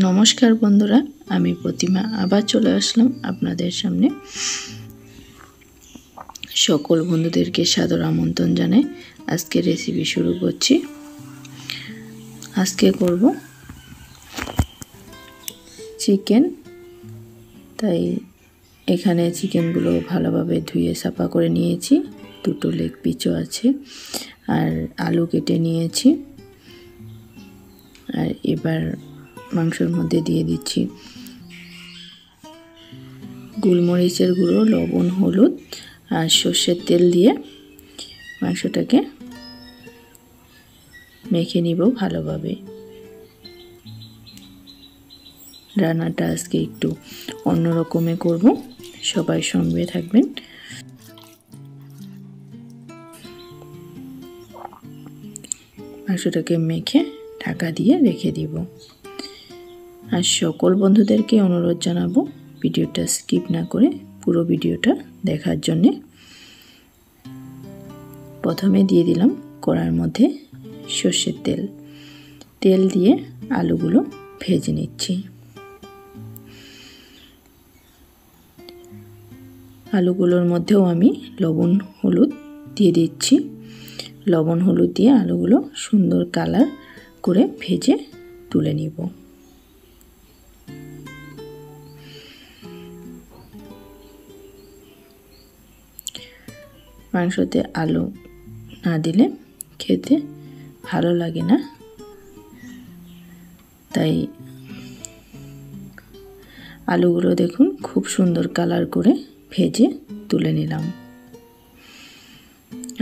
নমস্কার বন্ধুরা, আমি প্রতিমা আবার চলে আসলাম আপনাদের সামনে। সকল বন্ধুদেরকে সাদর আমন্ত্রণ জানাই। আজকে রেসিপি শুরু করছি। আজকে করব চিকেন। তাই এখানে চিকেনগুলো ভালোভাবে ধুয়ে সাফা করে নিয়েছি। দুটো লেগ পিসও আছে আর আলু কেটে নিয়েছি। আর এবার মাংসের মধ্যে দিয়ে দিচ্ছি গোলমরিচের গুঁড়ো, লবণ, হলুদ আর সর্ষের তেল দিয়ে মাংসটাকে মেখে নিব ভালোভাবে। রান্নাটা আজকে একটু অন্যরকমে করব, সবাই সঙ্গে থাকবেন। মাংসটাকে মেখে ঢাকা দিয়ে রেখে দিব। আর সকল বন্ধুদেরকে অনুরোধ জানাবো ভিডিওটা স্কিপ না করে পুরো ভিডিওটা দেখার জন্যে। প্রথমে দিয়ে দিলাম কড়ার মধ্যে সর্ষের তেল। তেল দিয়ে আলুগুলো ভেজে নিচ্ছি। আলুগুলোর মধ্যেও আমি লবণ হলুদ দিয়ে দিচ্ছি। লবণ হলুদ দিয়ে আলুগুলো সুন্দর কালার করে ভেজে তুলে নিব। মাংসতে আলু না দিলে খেতে ভালো লাগে না, তাই আলুগুলো দেখুন খুব সুন্দর কালার করে ভেজে তুলে নিলাম।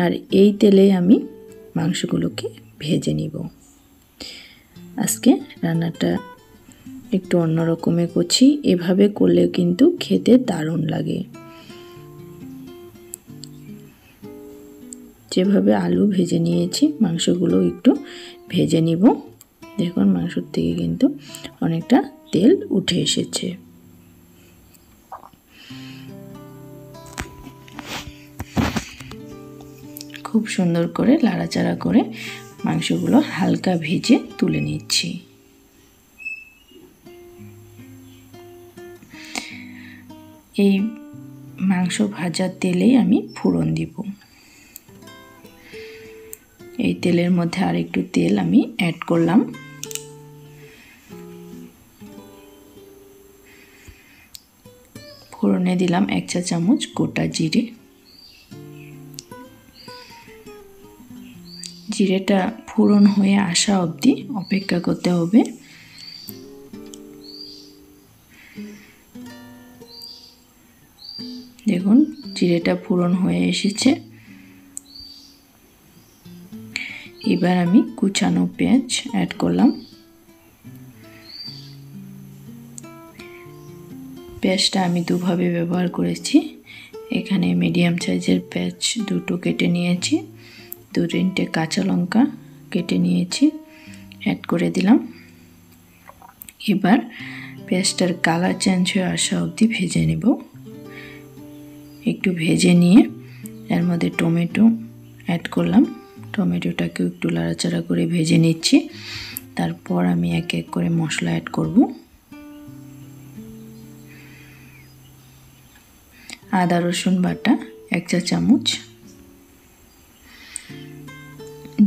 আর এই তেলে আমি মাংসগুলোকে ভেজে নিব। আজকে রান্নাটা একটু অন্যরকমে করছি। এভাবে করলে কিন্তু খেতে দারুণ লাগে। যেভাবে আলু ভেজে নিয়েছি মাংসগুলো একটু ভেজে নিব। দেখুন মাংসর থেকে কিন্তু অনেকটা তেল উঠে এসেছে। খুব সুন্দর করে লাড়াচাড়া করে মাংসগুলো হালকা ভেজে তুলে নিচ্ছি। এই মাংস ভাজার তেলেই আমি ফোড়ন দিব। এই তেলের মধ্যে আর একটু তেল আমি অ্যাড করলাম। ফোড়নে দিলাম 1 চা চামচ গোটা জিরে। জিরেটা ফোড়ন হয়ে আসা অবধি অপেক্ষা করতে হবে। দেখুন জিরেটা ফোড়ন হয়ে এসেছে। এবার আমি কুচানো পেঁয়াজ অ্যাড করলাম। পেঁয়াজটা আমি দুভাবে ব্যবহার করেছি। এখানে মিডিয়াম সাইজের পেঁয়াজ দুটো কেটে নিয়েছি। 2-3টে কাঁচা লঙ্কা কেটে নিয়েছি, অ্যাড করে দিলাম। এবার পেঁয়াজটার কালার চেঞ্জ হয়ে আসা অবধি ভেজে নেব। একটু ভেজে নিয়ে এর মধ্যে টমেটো অ্যাড করলাম। টমেটোটাকে একটু লাড়াচাড়া করে ভেজে নিচ্ছি। তারপর আমি এক এক করে মশলা অ্যাড করব। আদা রসুন বাটা 1 চা চামচ,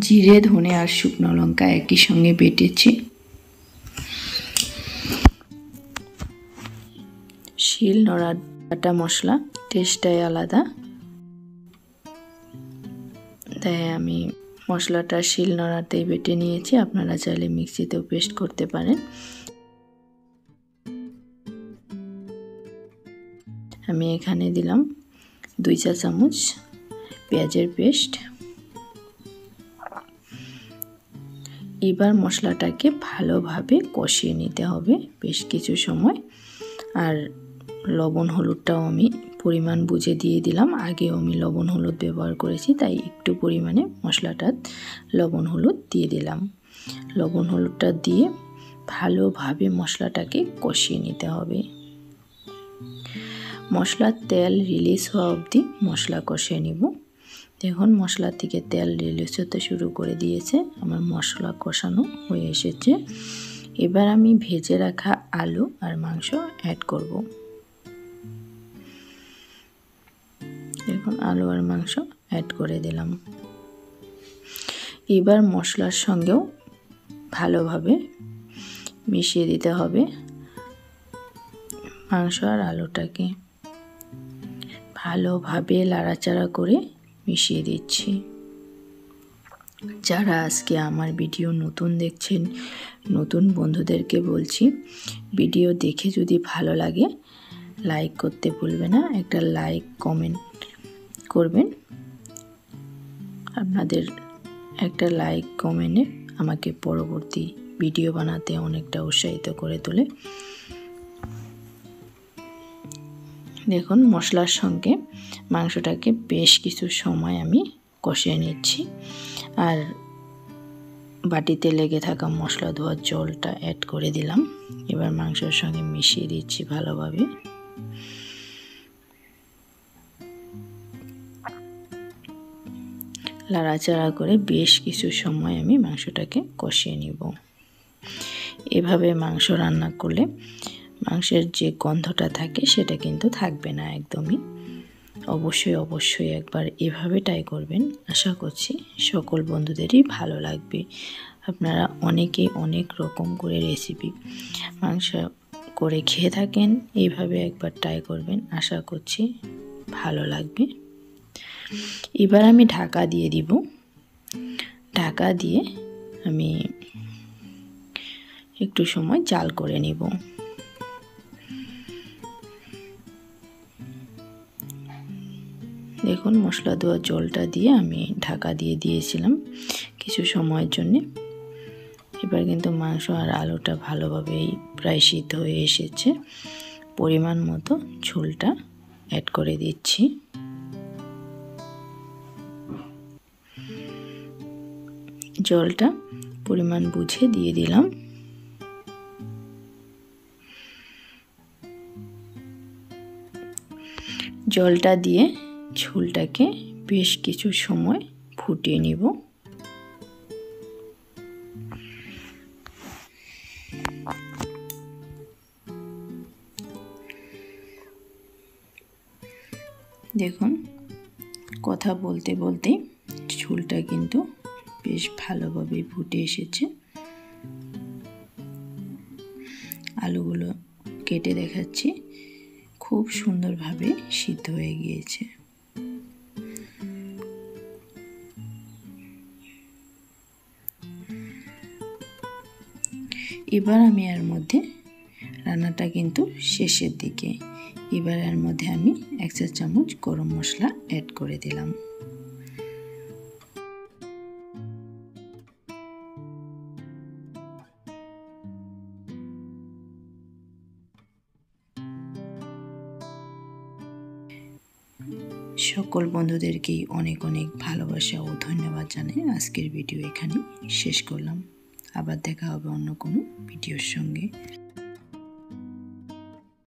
জিরে, ধনে আর শুকনো লঙ্কা একই সঙ্গে বেটেছি। শিল নোড়া বাটা মশলা টেস্টটাই আলাদা, তাই আমি মশলাটা শিল নোড়াতেই বেটে নিয়েছি। আপনারা চাইলে মিক্সিতেও পেস্ট করতে পারেন। আমি এখানে দিলাম 2 চা চামচ পেঁয়াজের পেস্ট। এবার মশলাটাকে ভালোভাবে কষিয়ে নিতে হবে বেশ কিছু সময়। আর লবণ হলুদটাও আমি পরিমাণ বুঝে দিয়ে দিলাম। আগেও আমি লবণ হলুদ ব্যবহার করেছি, তাই একটু পরিমাণে মশলাটা লবণ হলুদ দিয়ে দিলাম। লবণ হলুদটা দিয়ে ভালোভাবে মশলাটাকে কষিয়ে নিতে হবে। মশলার তেল রিলিজ হওয়া অবধি মশলা কষিয়ে নিব। দেখুন মশলা থেকে তেল রিলিজ হতে শুরু করে দিয়েছে। আমার মশলা কষানো হয়ে এসেছে। এবার আমি ভেজে রাখা আলু আর মাংস অ্যাড করব। দেখুন আলু আর মাংস অ্যাড করে দিলাম। এবার মশলার সঙ্গেও ভালোভাবে মিশিয়ে দিতে হবে মাংস আর আলুটাকে। ভালোভাবে নাড়াচাড়া করে মিশিয়ে দিচ্ছি। যারা আজকে আমার ভিডিও নতুন দেখছেন, নতুন বন্ধুদেরকে বলছি, ভিডিও দেখে যদি ভালো লাগে লাইক করতে ভুলবে না। একটা লাইক কমেন্ট করবেন। আপনাদের একটা লাইক কমেন্টে আমাকে পরবর্তী ভিডিও বানাতে অনেকটা উৎসাহিত করে তোলে। দেখুন মশলার সঙ্গে মাংসটাকে বেশ কিছু সময় আমি কষিয়ে নিচ্ছি। আর বাটিতে লেগে থাকা মশলা ধোয়ার জলটা অ্যাড করে দিলাম। এবার মাংসের সঙ্গে মিশিয়ে দিচ্ছি ভালোভাবে। নাড়াচাড়া করে বেশ কিছু সময় আমি মাংসটাকে কষিয়ে নিব। এভাবে মাংস রান্না করলে মাংসের যে গন্ধটা থাকে সেটা কিন্তু থাকবে না একদমই। অবশ্যই একবার এভাবে ট্রাই করবেন। আশা করছি সকল বন্ধুদেরই ভালো লাগবে। আপনারা অনেকেই অনেক রকম করে রেসিপি মাংস করে খেয়ে থাকেন, এইভাবে একবার ট্রাই করবেন। আশা করছি ভালো লাগবে। এবার আমি ঢাকা দিয়ে দিব। ঢাকা দিয়ে আমি একটু সময় জাল করে নিব। দেখুন মশলা দেওয়া জলটা দিয়ে আমি ঢাকা দিয়ে দিয়েছিলাম কিছু সময়ের জন্য। এবার কিন্তু মাংস আর আলুটা ভালোভাবেই প্রায় সিদ্ধ হয়ে এসেছে। পরিমাণ মতো ঝোলটা অ্যাড করে দিচ্ছি। জলটা পরিমাণ বুঝে দিয়ে দিলাম। জলটা দিয়ে ঝোলটাকে বেশ কিছু সময় ফুটিয়ে নিব। দেখুন কথা বলতে বলতে ঝোলটা কিন্তু বেশ ভালোভাবে ফুটে এসেছে। আলুগুলো কেটে দেখাচ্ছি, খুব সুন্দরভাবে সিদ্ধ হয়ে গিয়েছে। এবার আমি এর মধ্যে রান্নাটা কিন্তু শেষের দিকে। এবার এর মধ্যে আমি 1 চা চামচ গরম মশলা অ্যাড করে দিলাম। সকল বন্ধুদেরকেই অনেক অনেক ভালোবাসা ও ধন্যবাদ জানাই। আজকের ভিডিও এখানেই শেষ করলাম। আবার দেখা হবে অন্য কোনো ভিডিওর সঙ্গে।